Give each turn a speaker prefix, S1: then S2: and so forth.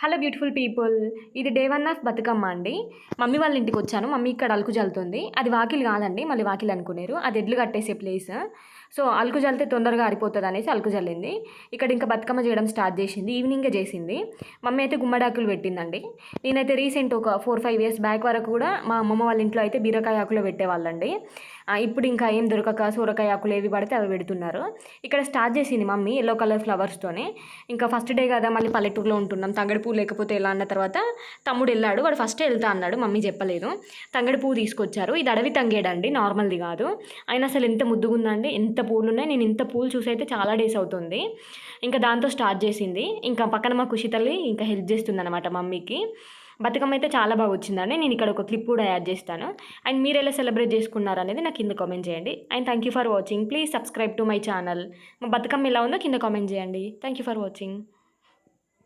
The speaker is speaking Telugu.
S1: హలో బ్యూటిఫుల్ పీపుల్, ఇది డే 1 ఆఫ్ బతుకమ్మ అండి. మమ్మీ వాళ్ళ ఇంటికి వచ్చాను. మమ్మీ ఇక్కడ అలుకు జల్లుతుంది. అది వాకిలి కాదండి, మళ్ళీ వాకిలి అనుకునేరు. అది ఎడ్లు కట్టేసే ప్లేస్. సో అలుకు జల్లితే తొందరగా ఆరిపోతుంది అనేసి అలుకు జల్లింది. ఇక్కడ ఇంకా బతుకమ్మ చేయడం స్టార్ట్ చేసింది. ఈవినింగే చేసింది. మమ్మీ అయితే గుమ్మడాకులు పెట్టిందండి. నేనైతే రీసెంట్ ఒక 4-5 ఇయర్స్ బ్యాక్ వరకు కూడా మా అమ్మమ్మ వాళ్ళ ఇంట్లో అయితే బీరకాయ ఆకులో పెట్టేవాళ్ళండి. ఇప్పుడు ఇంకా ఏం దొరకక సొరకాయ ఆకులు ఏవి పడితే అవి పెడుతున్నారు. ఇక్కడ స్టార్ట్ చేసింది మమ్మీ ఎల్లో కలర్ ఫ్లవర్స్తోనే. ఇంకా ఫస్ట్ డే కదా, మళ్ళీ పల్లెటూరులో ఉంటున్నాం, తంగడి పువ్వు లేకపోతే ఎలా అన్న తర్వాత తమ్ముడు వెళ్ళాడు. వాడు ఫస్టే వెళ్తా అన్నాడు, మమ్మీ చెప్పలేదు. తంగడి పువ్వు తీసుకొచ్చారు. ఇది అడవి తంగేడండి, నార్మల్ది కాదు. అయినా అసలు ఎంత ముద్దుగుందండి, ఎంత పూలు ఉన్నాయి. నేను ఇంత పూలు చూసి అయితే చాలా డేస్ అవుతుంది. ఇంకా దాంతో స్టార్ట్ చేసింది. ఇంకా పక్కన మా ఖుషి తల్లి ఇంకా హెల్ప్ చేస్తుంది అనమాట మమ్మీకి. బతుకమ్మ అయితే చాలా బాగా వచ్చిందండి. నేను ఇక్కడ ఒక క్లిప్ కూడా యాడ్ చేస్తాను. అండ్ మీరు ఎలా సెలబ్రేట్ చేసుకున్నారు అనేది నాకు కింద కామెంట్ చేయండి. And thank you for watching. Please subscribe to my channel. మా బతుకమ్మ ఎలా ఉందో కింద కామెంట్ చేయండి. Thank you for watching.